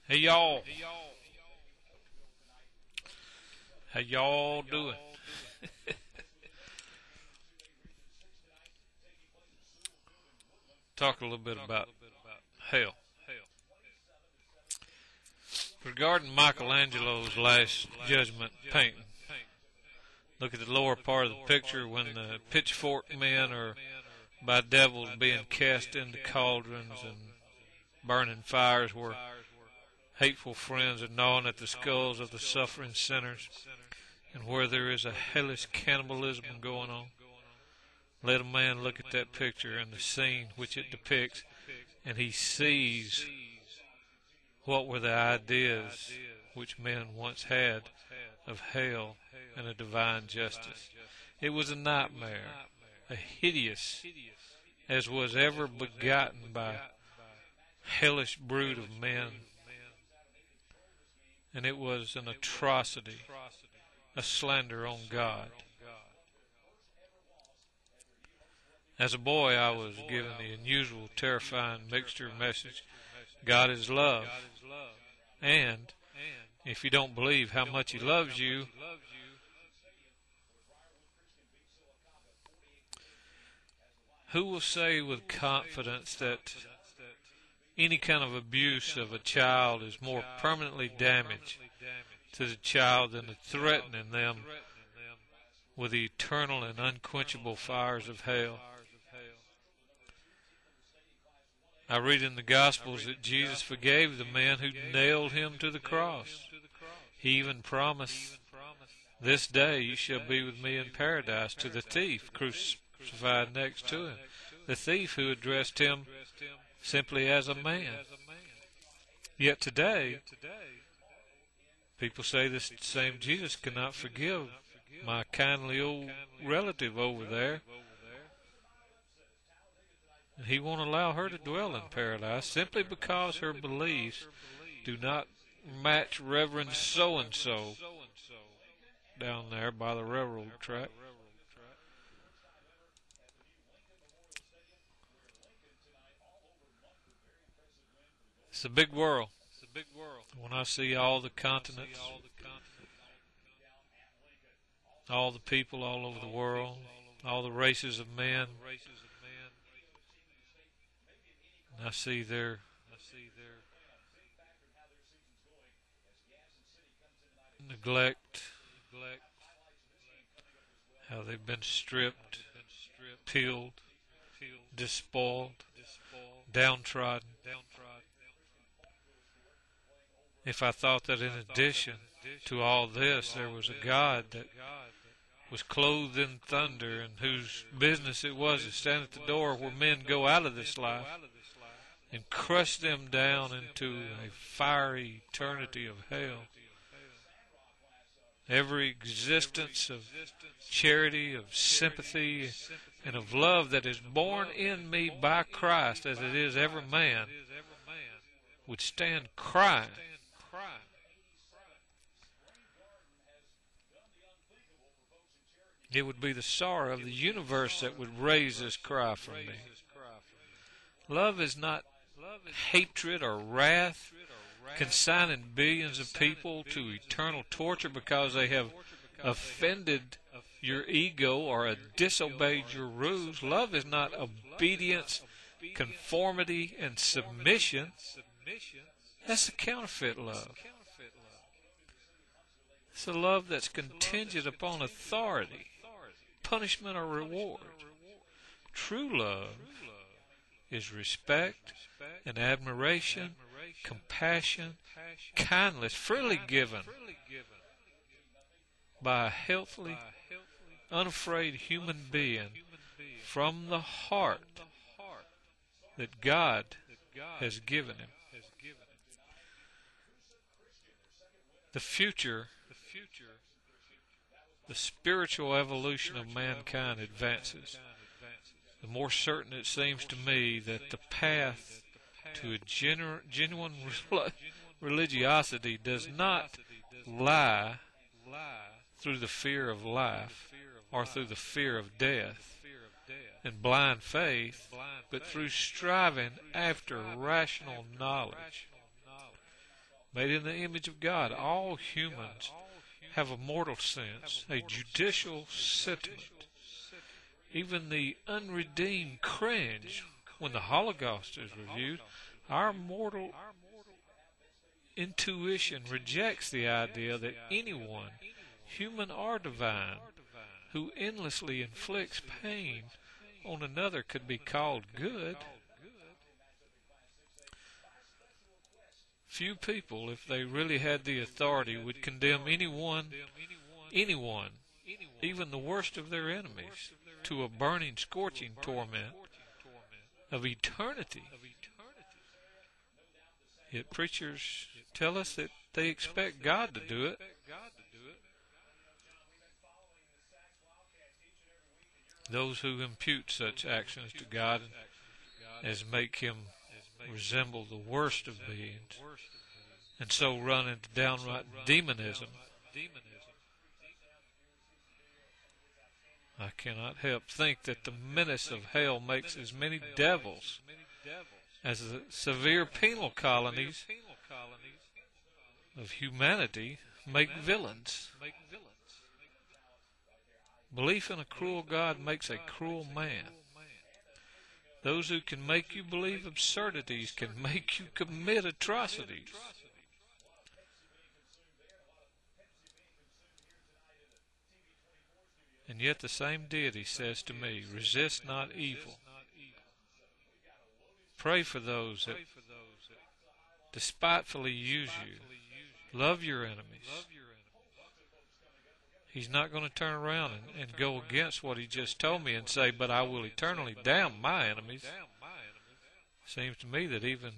Hey y'all, how y'all doing? Talk a little bit about hell. Regarding Michelangelo's Last Judgment painting, look at the lower part of the picture when the pitchfork men are by devils being cast into cauldrons and burning fires where hateful friends are gnawing at the skulls of the suffering sinners and where there is a hellish cannibalism going on. Let a man look at that picture and the scene which it depicts, and he sees what were the ideas which men once had of hell and a divine justice. It was a nightmare, a hideous as was ever begotten by hellish brood of men, and it was an atrocity, a slander on God. As a boy, I was given the unusual, terrifying mixture message, God is love. And if you don't believe how much He loves you, who will say with confidence that any kind of abuse of a child is more permanently damaging to the child than the threatening them with the eternal and unquenchable fires of hell? I read in the Gospels that Jesus forgave the men who nailed Him to the cross. He even promised, "This day you shall be with me in paradise," to the thief crucified next to Him. The thief who addressed Him simply as a man. Yet today, people say this same Jesus cannot forgive my kindly old relative over there. And He won't allow her to dwell in paradise simply because her beliefs do not match Reverend so-and-so down there by the railroad track. It's a big world. When I see all the continents, all the people all over the world, all the races of men, and I see their neglect, how they've been stripped, peeled, despoiled, downtrodden. If I thought that in addition to all this there was a God that was clothed in thunder and whose business it was to stand at the door where men go out of this life and crush them down into a fiery eternity of hell. Every existence of charity, of sympathy, and of love that is born in me by Christ, as it is every man, would stand crying. It would be the sorrow of the universe that would raise this cry from me. Love is not hatred or wrath, consigning billions of people to eternal torture because they have offended your ego or disobeyed your rules. Love is not obedience, conformity, and submission. That's a counterfeit love. It's a love that's contingent upon authority, punishment, or reward. True love is respect and admiration, compassion, kindness, freely given by a healthy, unafraid human being from the heart that God has given him. The future, the spiritual evolution of mankind advances, the more certain it seems to me that the path to a genuine religiosity does not lie through the fear of life or through the fear of death and blind faith, but through striving after rational knowledge. made in the image of God. All humans have a mortal sense, a judicial sentiment. Even the unredeemed cringe when the Holocaust is reviewed. Our mortal intuition rejects the idea that anyone, human or divine, who endlessly inflicts pain on another could be called good. Few people, if they really had the authority, would condemn anyone, even the worst of their enemies, to a burning, scorching torment of eternity. Yet preachers tell us that they expect God to do it. Those who impute such actions to God as make him resemble the worst of beings, and so run into downright demonism. I cannot help think that the menace of hell makes as many devils as the severe penal colonies of humanity make villains. Belief in a cruel God makes a cruel man. Those who can make you believe absurdities can make you commit atrocities. And yet the same deity says to me, resist not evil. Pray for those that despitefully use you. Love your enemies. He's not going to turn around and go against what he just told me and say, but I will eternally damn my enemies. Seems to me that even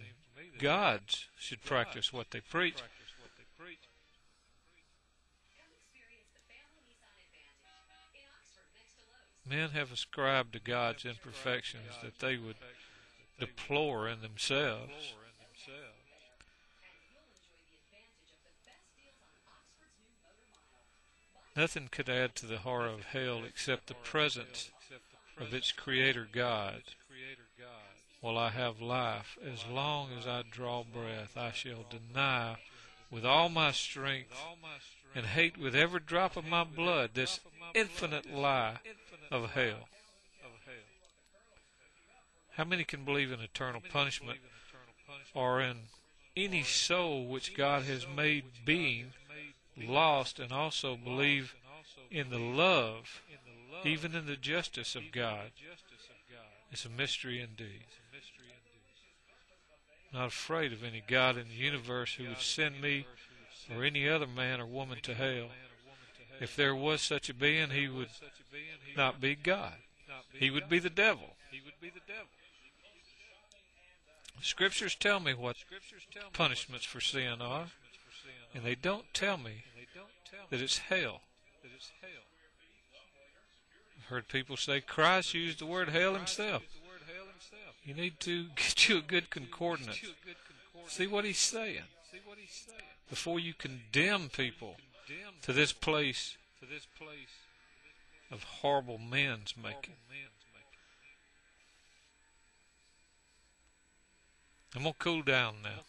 gods should practice what they preach. Men have ascribed to God's imperfections that they would deplore in themselves. Nothing could add to the horror of hell except the presence of its Creator God. While I have life, as long as I draw breath, I shall deny with all my strength and hate with every drop of my blood this infinite lie of hell. How many can believe in eternal punishment or in any soul which God has made being lost, and also believe in the love, even in the justice of God? It's a mystery indeed. Not afraid of any God in the universe who would send me or any other man or woman to hell. If there was such a being, he would not be God. He would be the devil. Scriptures tell me what punishments for sin are, and they don't tell me that it's hell. I've heard people say Christ used the word hell himself. You need to get you a good concordance. See what he's saying before you condemn people to this place of horrible men's making. I'm going to cool down now.